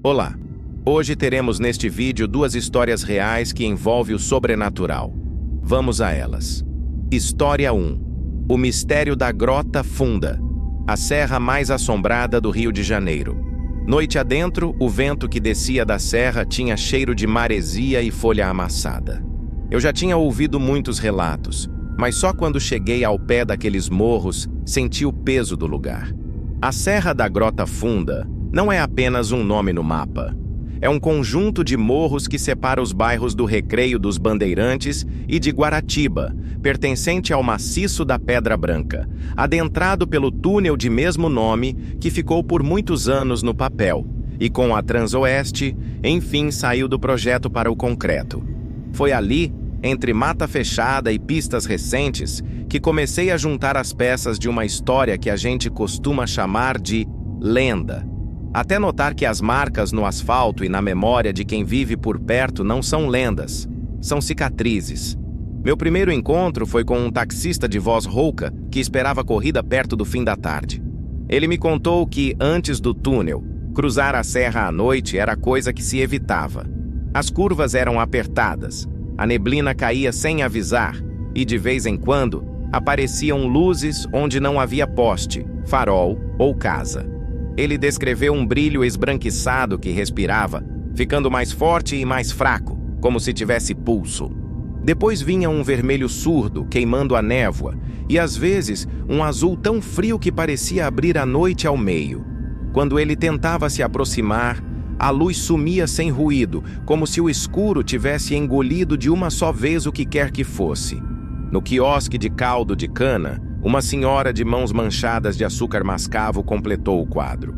Olá! Hoje teremos neste vídeo duas histórias reais que envolvem o sobrenatural. Vamos a elas. História 1. O mistério da Grota Funda, a serra mais assombrada do Rio de Janeiro. Noite adentro, o vento que descia da serra tinha cheiro de maresia e folha amassada. Eu já tinha ouvido muitos relatos, mas só quando cheguei ao pé daqueles morros senti o peso do lugar. A Serra da Grota Funda não é apenas um nome no mapa. É um conjunto de morros que separa os bairros do Recreio dos Bandeirantes e de Guaratiba, pertencente ao maciço da Pedra Branca, adentrado pelo túnel de mesmo nome que ficou por muitos anos no papel, e com a Transoeste, enfim saiu do projeto para o concreto. Foi ali, entre mata fechada e pistas recentes, que comecei a juntar as peças de uma história que a gente costuma chamar de lenda. Até notar que as marcas no asfalto e na memória de quem vive por perto não são lendas, são cicatrizes. Meu primeiro encontro foi com um taxista de voz rouca que esperava a corrida perto do fim da tarde. Ele me contou que, antes do túnel, cruzar a serra à noite era coisa que se evitava. As curvas eram apertadas, a neblina caía sem avisar e, de vez em quando, apareciam luzes onde não havia poste, farol ou casa. Ele descreveu um brilho esbranquiçado que respirava, ficando mais forte e mais fraco, como se tivesse pulso. Depois vinha um vermelho surdo, queimando a névoa, e às vezes um azul tão frio que parecia abrir a noite ao meio. Quando ele tentava se aproximar, a luz sumia sem ruído, como se o escuro tivesse engolido de uma só vez o que quer que fosse. No quiosque de caldo de cana, uma senhora de mãos manchadas de açúcar mascavo completou o quadro.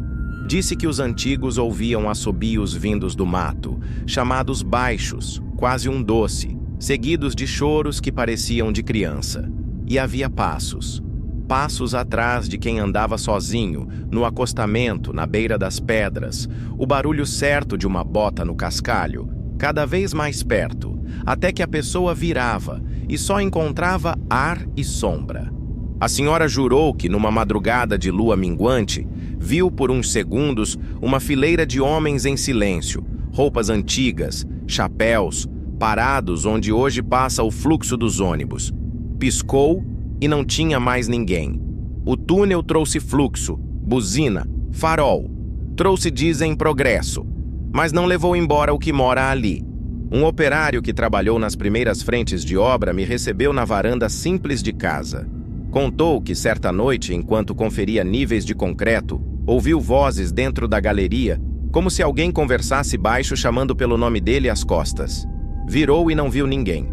Disse que os antigos ouviam assobios vindos do mato, chamados baixos, quase um doce, seguidos de choros que pareciam de criança. E havia passos. Passos atrás de quem andava sozinho, no acostamento, na beira das pedras, o barulho certo de uma bota no cascalho, cada vez mais perto, até que a pessoa virava e só encontrava ar e sombra. A senhora jurou que, numa madrugada de lua minguante, viu por uns segundos uma fileira de homens em silêncio, roupas antigas, chapéus, parados onde hoje passa o fluxo dos ônibus. Piscou e não tinha mais ninguém. O túnel trouxe fluxo, buzina, farol. Trouxe, dizem, progresso, mas não levou embora o que mora ali. Um operário que trabalhou nas primeiras frentes de obra me recebeu na varanda simples de casa. Contou que, certa noite, enquanto conferia níveis de concreto, ouviu vozes dentro da galeria, como se alguém conversasse baixo chamando pelo nome dele às costas. Virou e não viu ninguém.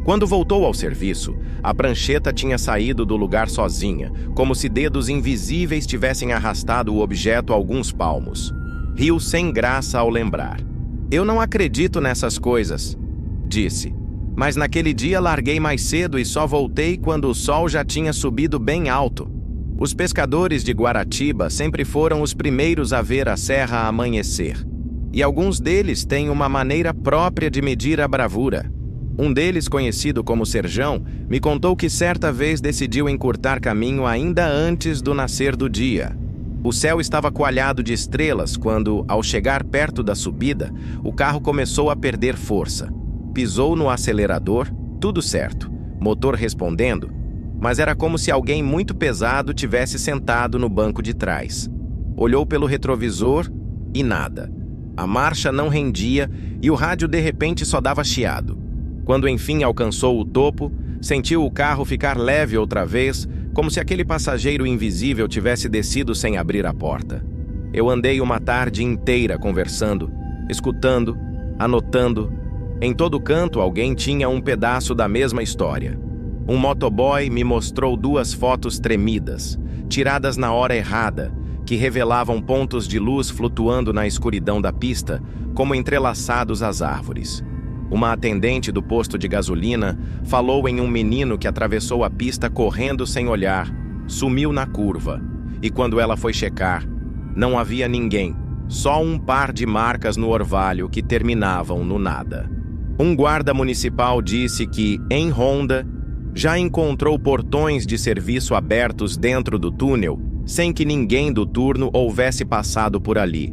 Quando voltou ao serviço, a prancheta tinha saído do lugar sozinha, como se dedos invisíveis tivessem arrastado o objeto alguns palmos. Riu sem graça ao lembrar. "Eu não acredito nessas coisas", disse. "Mas naquele dia larguei mais cedo e só voltei quando o sol já tinha subido bem alto." Os pescadores de Guaratiba sempre foram os primeiros a ver a serra amanhecer. E alguns deles têm uma maneira própria de medir a bravura. Um deles, conhecido como Serjão, me contou que certa vez decidiu encurtar caminho ainda antes do nascer do dia. O céu estava coalhado de estrelas quando, ao chegar perto da subida, o carro começou a perder força. Pisou no acelerador, tudo certo, motor respondendo, mas era como se alguém muito pesado tivesse sentado no banco de trás. Olhou pelo retrovisor e nada. A marcha não rendia e o rádio de repente só dava chiado. Quando enfim alcançou o topo, sentiu o carro ficar leve outra vez, como se aquele passageiro invisível tivesse descido sem abrir a porta. Eu andei uma tarde inteira conversando, escutando, anotando. Em todo canto alguém tinha um pedaço da mesma história. Um motoboy me mostrou duas fotos tremidas, tiradas na hora errada, que revelavam pontos de luz flutuando na escuridão da pista, como entrelaçados às árvores. Uma atendente do posto de gasolina falou em um menino que atravessou a pista correndo sem olhar, sumiu na curva, e quando ela foi checar, não havia ninguém, só um par de marcas no orvalho que terminavam no nada. Um guarda municipal disse que, em ronda, já encontrou portões de serviço abertos dentro do túnel sem que ninguém do turno houvesse passado por ali.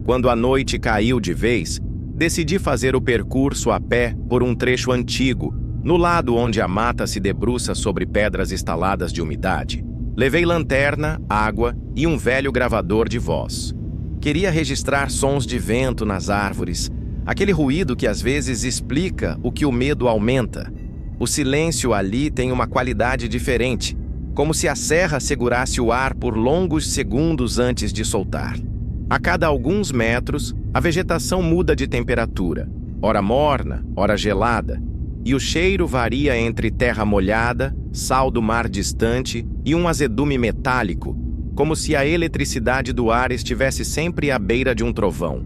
Quando a noite caiu de vez, decidi fazer o percurso a pé por um trecho antigo, no lado onde a mata se debruça sobre pedras estaladas de umidade. Levei lanterna, água e um velho gravador de voz. Queria registrar sons de vento nas árvores, aquele ruído que às vezes explica o que o medo aumenta. O silêncio ali tem uma qualidade diferente, como se a serra segurasse o ar por longos segundos antes de soltar. A cada alguns metros, a vegetação muda de temperatura, ora morna, ora gelada, e o cheiro varia entre terra molhada, sal do mar distante e um azedume metálico, como se a eletricidade do ar estivesse sempre à beira de um trovão.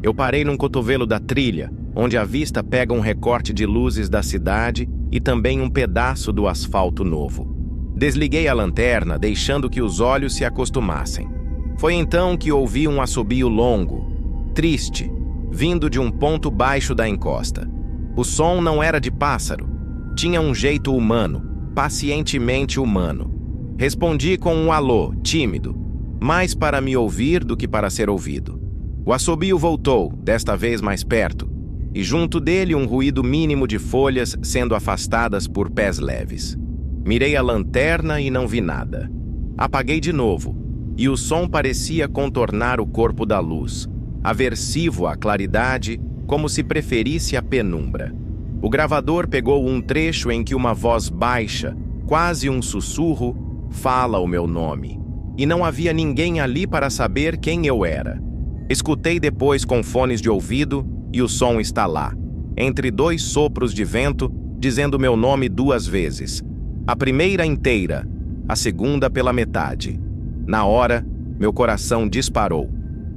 Eu parei num cotovelo da trilha, onde a vista pega um recorte de luzes da cidade e também um pedaço do asfalto novo. Desliguei a lanterna, deixando que os olhos se acostumassem. Foi então que ouvi um assobio longo, triste, vindo de um ponto baixo da encosta. O som não era de pássaro. Tinha um jeito humano, pacientemente humano. Respondi com um alô, tímido, mais para me ouvir do que para ser ouvido. O assobio voltou, desta vez mais perto, e junto dele um ruído mínimo de folhas sendo afastadas por pés leves. Mirei a lanterna e não vi nada. Apaguei de novo, e o som parecia contornar o corpo da luz, aversivo à claridade, como se preferisse a penumbra. O gravador pegou um trecho em que uma voz baixa, quase um sussurro, fala o meu nome. E não havia ninguém ali para saber quem eu era. Escutei depois com fones de ouvido e o som está lá, entre dois sopros de vento, dizendo meu nome 2 vezes. A primeira inteira, a segunda pela metade. Na hora, meu coração disparou.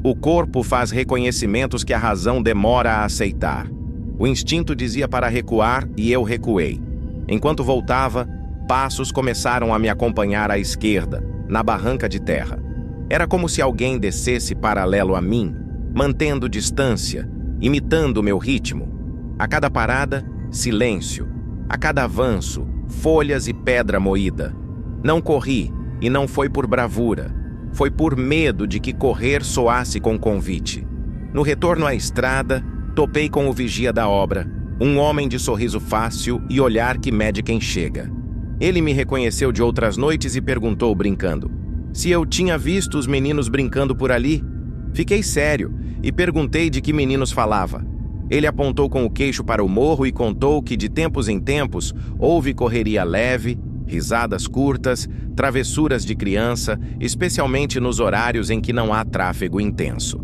O corpo faz reconhecimentos que a razão demora a aceitar. O instinto dizia para recuar e eu recuei. Enquanto voltava, passos começaram a me acompanhar à esquerda, na barranca de terra. Era como se alguém descesse paralelo a mim, mantendo distância, imitando o meu ritmo. A cada parada, silêncio. A cada avanço, folhas e pedra moída. Não corri, e não foi por bravura. Foi por medo de que correr soasse com convite. No retorno à estrada, topei com o vigia da obra, um homem de sorriso fácil e olhar que mede quem chega. Ele me reconheceu de outras noites e perguntou, brincando, se eu tinha visto os meninos brincando por ali. Fiquei sério e perguntei de que meninos falava. Ele apontou com o queixo para o morro e contou que de tempos em tempos houve correria leve, risadas curtas, travessuras de criança, especialmente nos horários em que não há tráfego intenso.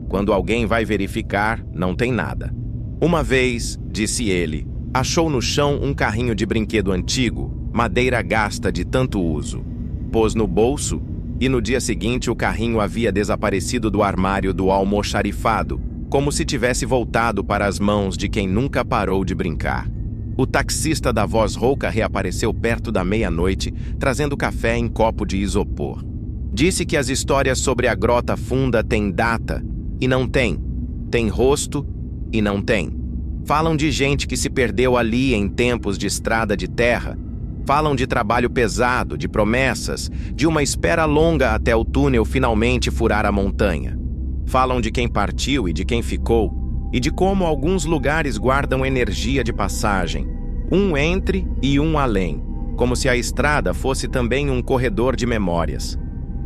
Quando alguém vai verificar, não tem nada. Uma vez, disse ele, achou no chão um carrinho de brinquedo antigo, madeira gasta de tanto uso. Pôs no bolso e no dia seguinte o carrinho havia desaparecido do armário do almoxarifado, como se tivesse voltado para as mãos de quem nunca parou de brincar. O taxista da voz rouca reapareceu perto da meia-noite, trazendo café em copo de isopor. Disse que as histórias sobre a Grota Funda têm data, e não tem. Tem rosto, e não tem. Falam de gente que se perdeu ali em tempos de estrada de terra. Falam de trabalho pesado, de promessas, de uma espera longa até o túnel finalmente furar a montanha. Falam de quem partiu e de quem ficou, e de como alguns lugares guardam energia de passagem, um entre e um além, como se a estrada fosse também um corredor de memórias.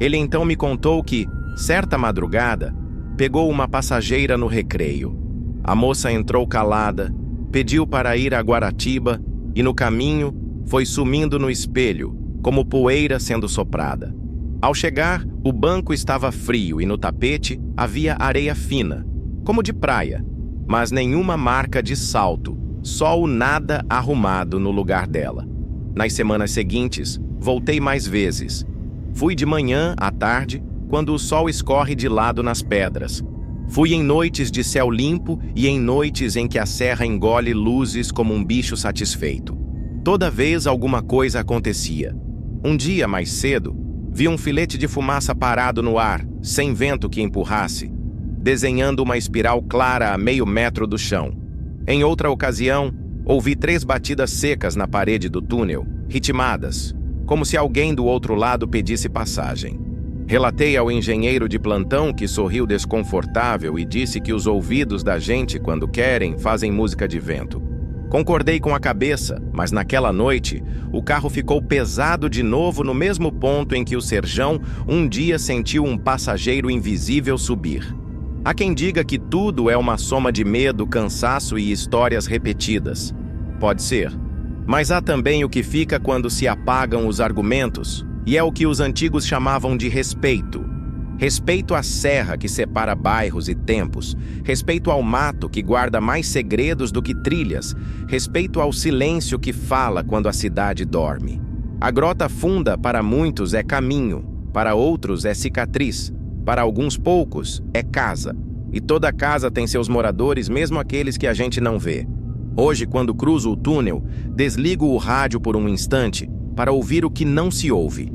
Ele então me contou que, certa madrugada, pegou uma passageira no recreio. A moça entrou calada, pediu para ir a Guaratiba e, no caminho, foi sumindo no espelho, como poeira sendo soprada. Ao chegar, o banco estava frio e no tapete havia areia fina, como de praia, mas nenhuma marca de salto, só o nada arrumado no lugar dela. Nas semanas seguintes, voltei mais vezes. Fui de manhã, à tarde, quando o sol escorre de lado nas pedras. Fui em noites de céu limpo e em noites em que a serra engole luzes como um bicho satisfeito. Toda vez alguma coisa acontecia. Um dia, mais cedo, vi um filete de fumaça parado no ar, sem vento que empurrasse, desenhando uma espiral clara a meio metro do chão. Em outra ocasião, ouvi 3 batidas secas na parede do túnel, ritmadas, como se alguém do outro lado pedisse passagem. Relatei ao engenheiro de plantão, que sorriu desconfortável e disse que os ouvidos da gente, quando querem, fazem música de vento. Concordei com a cabeça, mas naquela noite, o carro ficou pesado de novo no mesmo ponto em que o Serjão um dia sentiu um passageiro invisível subir. Há quem diga que tudo é uma soma de medo, cansaço e histórias repetidas. Pode ser. Mas há também o que fica quando se apagam os argumentos, e é o que os antigos chamavam de respeito. Respeito à serra que separa bairros e tempos, respeito ao mato que guarda mais segredos do que trilhas, respeito ao silêncio que fala quando a cidade dorme. A Grota Funda para muitos é caminho, para outros é cicatriz, para alguns poucos é casa. E toda casa tem seus moradores, mesmo aqueles que a gente não vê. Hoje, quando cruzo o túnel, desligo o rádio por um instante para ouvir o que não se ouve.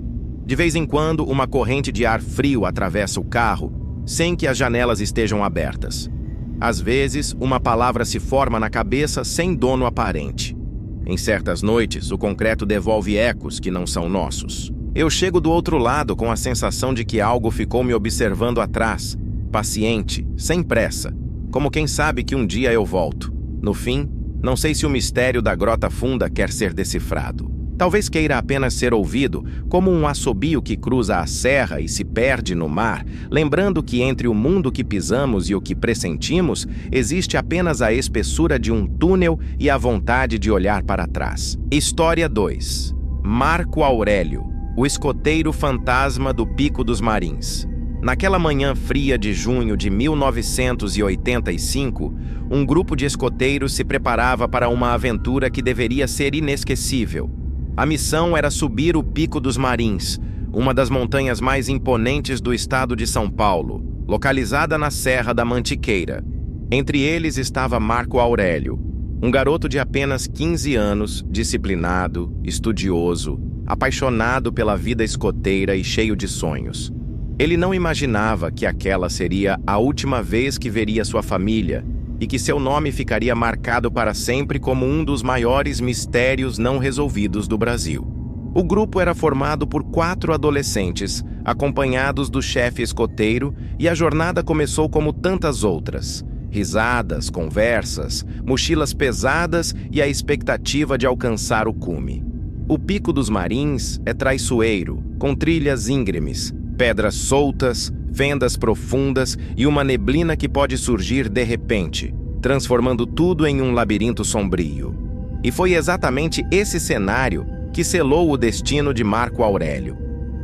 De vez em quando, uma corrente de ar frio atravessa o carro, sem que as janelas estejam abertas. Às vezes, uma palavra se forma na cabeça sem dono aparente. Em certas noites, o concreto devolve ecos que não são nossos. Eu chego do outro lado com a sensação de que algo ficou me observando atrás, paciente, sem pressa, como quem sabe que um dia eu volto. No fim, não sei se o mistério da Grota Funda quer ser decifrado. Talvez queira apenas ser ouvido, como um assobio que cruza a serra e se perde no mar, lembrando que entre o mundo que pisamos e o que pressentimos, existe apenas a espessura de um túnel e a vontade de olhar para trás. História 2. Marco Aurélio, o escoteiro fantasma do Pico dos Marins. Naquela manhã fria de junho de 1985, um grupo de escoteiros se preparava para uma aventura que deveria ser inesquecível. A missão era subir o Pico dos Marins, uma das montanhas mais imponentes do estado de São Paulo, localizada na Serra da Mantiqueira. Entre eles estava Marco Aurélio, um garoto de apenas 15 anos, disciplinado, estudioso, apaixonado pela vida escoteira e cheio de sonhos. Ele não imaginava que aquela seria a última vez que veria sua família e que seu nome ficaria marcado para sempre como um dos maiores mistérios não resolvidos do Brasil. O grupo era formado por 4 adolescentes, acompanhados do chefe escoteiro, e a jornada começou como tantas outras. Risadas, conversas, mochilas pesadas e a expectativa de alcançar o cume. O Pico dos Marins é traiçoeiro, com trilhas íngremes, pedras soltas, fendas profundas e uma neblina que pode surgir de repente, transformando tudo em um labirinto sombrio. E foi exatamente esse cenário que selou o destino de Marco Aurélio.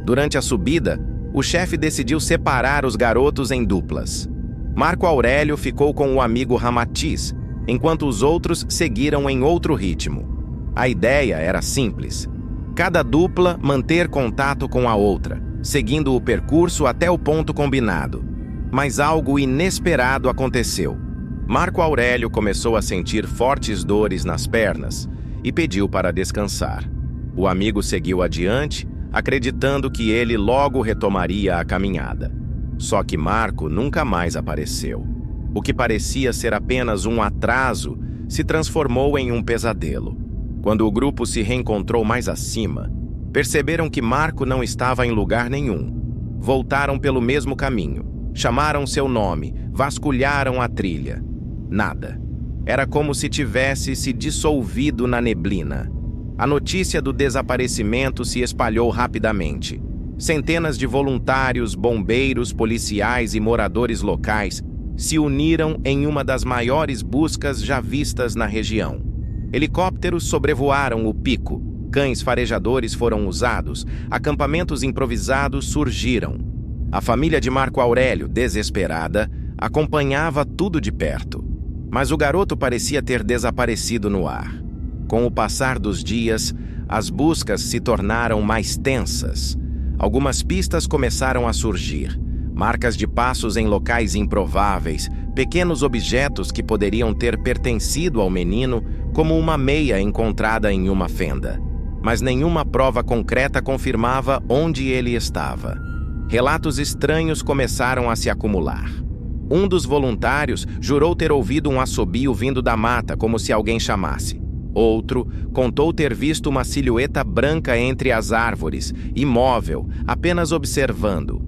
Durante a subida, o chefe decidiu separar os garotos em duplas. Marco Aurélio ficou com o amigo Ramatiz, enquanto os outros seguiram em outro ritmo. A ideia era simples: cada dupla manter contato com a outra, seguindo o percurso até o ponto combinado. Mas algo inesperado aconteceu. Marco Aurélio começou a sentir fortes dores nas pernas e pediu para descansar. O amigo seguiu adiante, acreditando que ele logo retomaria a caminhada. Só que Marco nunca mais apareceu. O que parecia ser apenas um atraso se transformou em um pesadelo. Quando o grupo se reencontrou mais acima, perceberam que Marco não estava em lugar nenhum. Voltaram pelo mesmo caminho, chamaram seu nome, vasculharam a trilha. Nada. Era como se tivesse se dissolvido na neblina. A notícia do desaparecimento se espalhou rapidamente. Centenas de voluntários, bombeiros, policiais e moradores locais se uniram em uma das maiores buscas já vistas na região. Helicópteros sobrevoaram o pico, cães farejadores foram usados, acampamentos improvisados surgiram. A família de Marco Aurélio, desesperada, acompanhava tudo de perto. Mas o garoto parecia ter desaparecido no ar. Com o passar dos dias, as buscas se tornaram mais tensas. Algumas pistas começaram a surgir. Marcas de passos em locais improváveis, pequenos objetos que poderiam ter pertencido ao menino, como uma meia encontrada em uma fenda. Mas nenhuma prova concreta confirmava onde ele estava. Relatos estranhos começaram a se acumular. Um dos voluntários jurou ter ouvido um assobio vindo da mata, como se alguém chamasse. Outro contou ter visto uma silhueta branca entre as árvores, imóvel, apenas observando.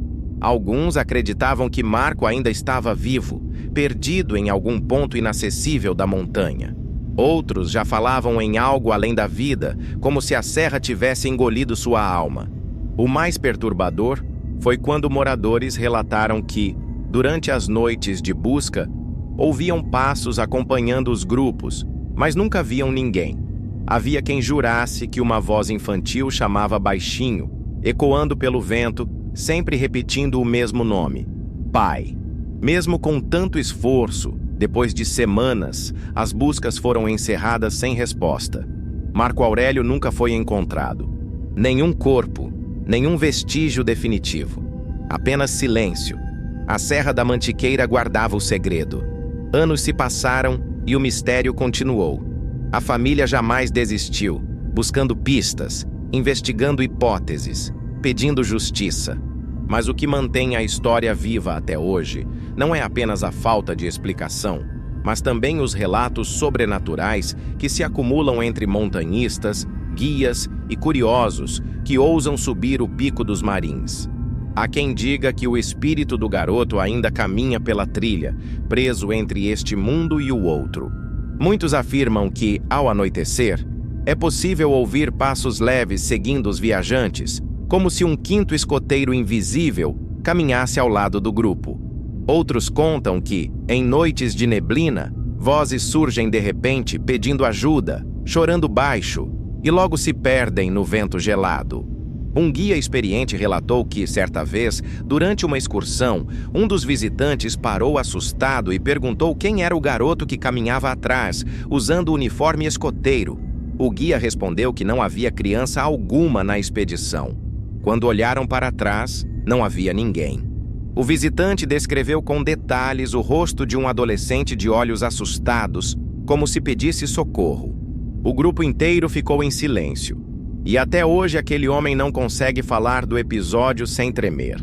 Alguns acreditavam que Marco ainda estava vivo, perdido em algum ponto inacessível da montanha. Outros já falavam em algo além da vida, como se a serra tivesse engolido sua alma. O mais perturbador foi quando moradores relataram que, durante as noites de busca, ouviam passos acompanhando os grupos, mas nunca viam ninguém. Havia quem jurasse que uma voz infantil chamava baixinho, ecoando pelo vento, sempre repetindo o mesmo nome: Pai. Mesmo com tanto esforço, depois de semanas, as buscas foram encerradas sem resposta. Marco Aurélio nunca foi encontrado. Nenhum corpo, nenhum vestígio definitivo. Apenas silêncio. A Serra da Mantiqueira guardava o segredo. Anos se passaram e o mistério continuou. A família jamais desistiu, buscando pistas, investigando hipóteses, pedindo justiça. Mas o que mantém a história viva até hoje não é apenas a falta de explicação, mas também os relatos sobrenaturais que se acumulam entre montanhistas, guias e curiosos que ousam subir o Pico dos Marins. Há quem diga que o espírito do garoto ainda caminha pela trilha, preso entre este mundo e o outro. Muitos afirmam que, ao anoitecer, é possível ouvir passos leves seguindo os viajantes, como se um quinto escoteiro invisível caminhasse ao lado do grupo. Outros contam que, em noites de neblina, vozes surgem de repente pedindo ajuda, chorando baixo, e logo se perdem no vento gelado. Um guia experiente relatou que, certa vez, durante uma excursão, um dos visitantes parou assustado e perguntou quem era o garoto que caminhava atrás, usando o uniforme escoteiro. O guia respondeu que não havia criança alguma na expedição. Quando olharam para trás, não havia ninguém. O visitante descreveu com detalhes o rosto de um adolescente de olhos assustados, como se pedisse socorro. O grupo inteiro ficou em silêncio. E até hoje aquele homem não consegue falar do episódio sem tremer.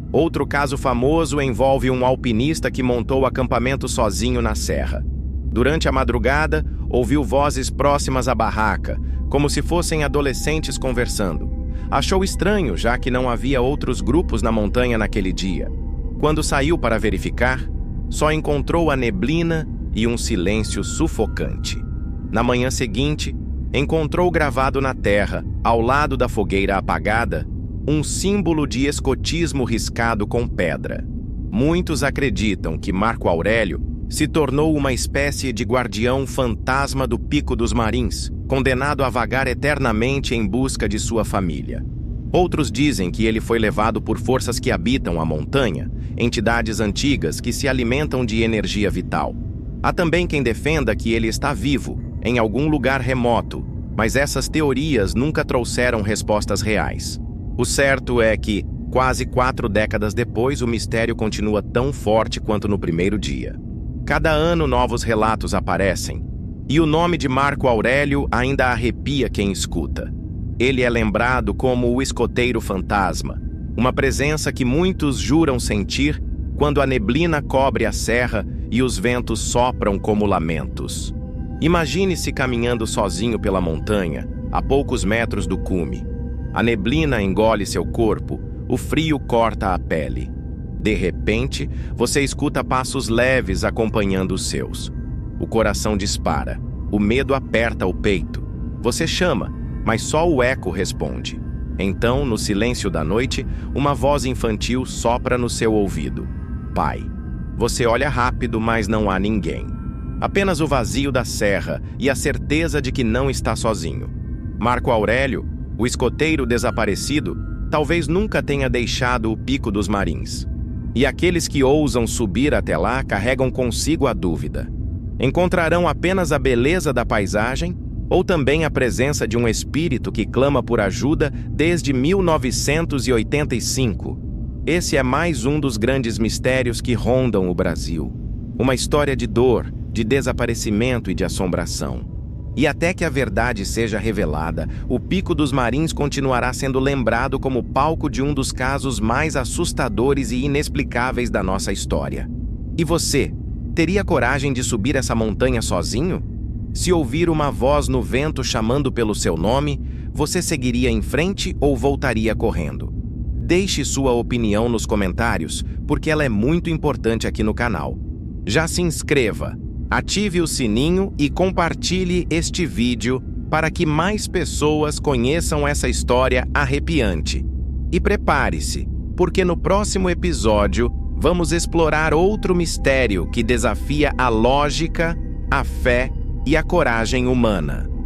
Outro caso famoso envolve um alpinista que montou acampamento sozinho na serra. Durante a madrugada, ouviu vozes próximas à barraca, como se fossem adolescentes conversando. Achou estranho, já que não havia outros grupos na montanha naquele dia. Quando saiu para verificar, só encontrou a neblina e um silêncio sufocante. Na manhã seguinte, encontrou gravado na terra, ao lado da fogueira apagada, um símbolo de escotismo riscado com pedra. Muitos acreditam que Marco Aurélio se tornou uma espécie de guardião fantasma do Pico dos Marins, condenado a vagar eternamente em busca de sua família. Outros dizem que ele foi levado por forças que habitam a montanha, entidades antigas que se alimentam de energia vital. Há também quem defenda que ele está vivo, em algum lugar remoto, mas essas teorias nunca trouxeram respostas reais. O certo é que, quase 4 décadas depois, o mistério continua tão forte quanto no primeiro dia. Cada ano novos relatos aparecem, e o nome de Marco Aurélio ainda arrepia quem escuta. Ele é lembrado como o escoteiro fantasma, uma presença que muitos juram sentir quando a neblina cobre a serra e os ventos sopram como lamentos. Imagine-se caminhando sozinho pela montanha, a poucos metros do cume. A neblina engole seu corpo, o frio corta a pele. De repente, você escuta passos leves acompanhando os seus. O coração dispara, o medo aperta o peito. Você chama, mas só o eco responde. Então, no silêncio da noite, uma voz infantil sopra no seu ouvido: Pai. Você olha rápido, mas não há ninguém. Apenas o vazio da serra e a certeza de que não está sozinho. Marco Aurélio, o escoteiro desaparecido, talvez nunca tenha deixado o Pico dos Marins. E aqueles que ousam subir até lá carregam consigo a dúvida: encontrarão apenas a beleza da paisagem ou também a presença de um espírito que clama por ajuda desde 1985? Esse é mais um dos grandes mistérios que rondam o Brasil. Uma história de dor, de desaparecimento e de assombração. E até que a verdade seja revelada, o Pico dos Marins continuará sendo lembrado como palco de um dos casos mais assustadores e inexplicáveis da nossa história. E você, teria coragem de subir essa montanha sozinho? Se ouvir uma voz no vento chamando pelo seu nome, você seguiria em frente ou voltaria correndo? Deixe sua opinião nos comentários, porque ela é muito importante aqui no canal. Já se inscreva, ative o sininho e compartilhe este vídeo para que mais pessoas conheçam essa história arrepiante. E prepare-se, porque no próximo episódio vamos explorar outro mistério que desafia a lógica, a fé e a coragem humana.